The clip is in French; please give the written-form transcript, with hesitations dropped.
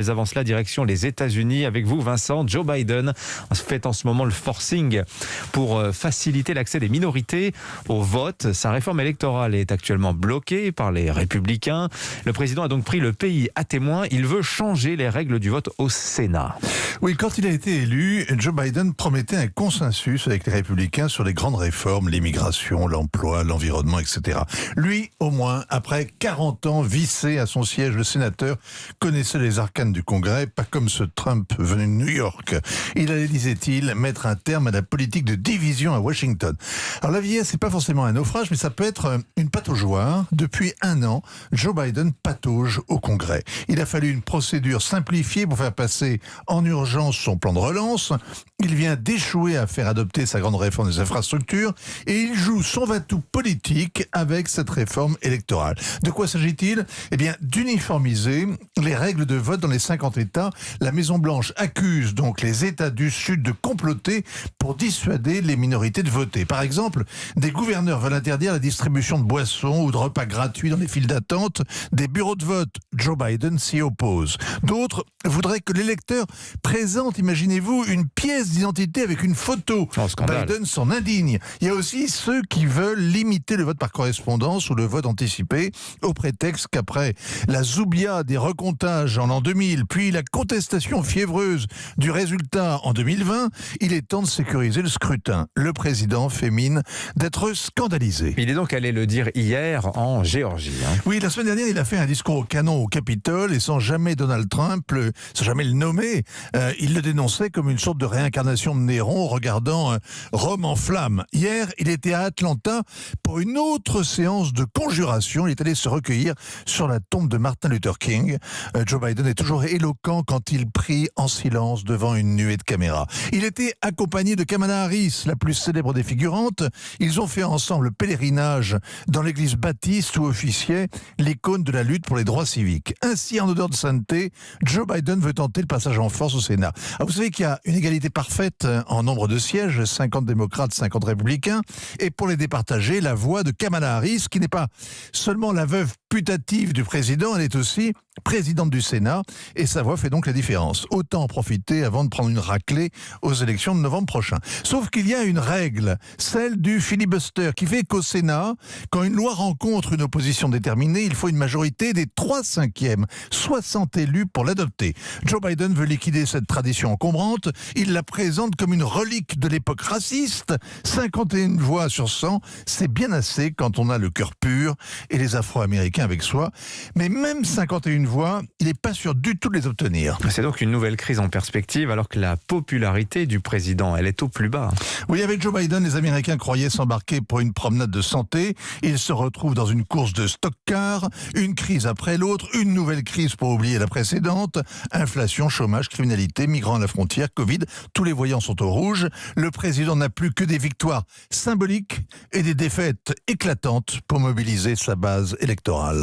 Mais avant cela, direction les États-Unis avec vous, Vincent. Joe Biden fait en ce moment le forcing pour faciliter l'accès des minorités au vote. Sa réforme électorale est actuellement bloquée par les républicains. Le président a donc pris le pays à témoin. Il veut changer les règles du vote au Sénat. Oui, quand il a été élu, Joe Biden promettait un consensus avec les républicains sur les grandes réformes, l'immigration, l'emploi, l'environnement, etc. Lui, au moins, après 40 ans vissé à son siège, le sénateur connaissait les arcanes du Congrès, pas comme ce Trump venu de New York. Il allait, disait-il, mettre un terme à la politique de division à Washington. Alors la vieillesse, c'est pas forcément un naufrage, mais ça peut être une pataugeoire. Depuis 1 an, Joe Biden patauge au Congrès. Il a fallu une procédure simplifiée pour faire passer en urgence son plan de relance. Il vient d'échouer à faire adopter sa grande réforme des infrastructures et il joue son va-tout politique avec cette réforme électorale. De quoi s'agit-il ? Eh bien, d'uniformiser les règles de vote dans les 50 États. La Maison-Blanche accuse donc les États du Sud de comploter pour dissuader les minorités de voter. Par exemple, des gouverneurs veulent interdire la distribution de boissons ou de repas gratuits dans les files d'attente des bureaux de vote. Joe Biden s'y oppose. D'autres voudraient que l'électeur présente, imaginez-vous, une pièce d'identité avec une photo. Biden s'en indigne. Il y a aussi ceux qui veulent limiter le vote par correspondance ou le vote anticipé au prétexte qu'après la zoubia des recomptages en l'an 2000, puis la contestation fiévreuse du résultat en 2020, il est temps de sécuriser le scrutin. Le président fait mine d'être scandalisé. Il est donc allé le dire hier en Géorgie. Oui, la semaine dernière, il a fait un discours au canon au Capitole et sans jamais Donald Trump, sans jamais le nommer, il le dénonçait comme une sorte de réincarnation de Néron regardant Rome en flammes. Hier, il était à Atlanta pour une autre séance de conjuration. Il est allé se recueillir sur la tombe de Martin Luther King. Joe Biden est toujours éloquent quand il prie en silence devant une nuée de caméras. Il était accompagné de Kamala Harris, la plus célèbre des figurantes. Ils ont fait ensemble le pèlerinage dans l'église baptiste où officiait l'icône de la lutte pour les droits civiques. Ainsi, en odeur de sainteté, Joe Biden veut tenter le passage en force au Sénat. Alors, vous savez qu'il y a une égalité parfaite en nombre de sièges, 50 démocrates, 50 républicains. Et pour les départager, la voix de Kamala Harris, qui n'est pas seulement la veuve putative du président, elle est aussi présidente du Sénat, et sa voix fait donc la différence. Autant en profiter avant de prendre une raclée aux élections de novembre prochain. Sauf qu'il y a une règle, celle du filibuster, qui fait qu'au Sénat, quand une loi rencontre une opposition déterminée, il faut une majorité des 3/5, 60 élus pour l'adopter. Joe Biden veut liquider cette tradition encombrante, il la présente comme une relique de l'époque raciste. 51 voix sur 100, c'est bien assez quand on a le cœur pur et les Afro-Américains avec soi. Mais même 51 voix, il n'est pas sûr du tout de les obtenir. C'est donc une nouvelle crise en perspective alors que la popularité du président, elle est au plus bas. Oui, avec Joe Biden, les Américains croyaient s'embarquer pour une promenade de santé. Ils se retrouvent dans une course de stock-car, une crise après l'autre, une nouvelle crise pour oublier la précédente. Inflation, chômage, criminalité, migrants à la frontière, Covid, tous les voyants sont au rouge. Le président n'a plus que des victoires symboliques et des défaites éclatantes pour mobiliser sa base électorale.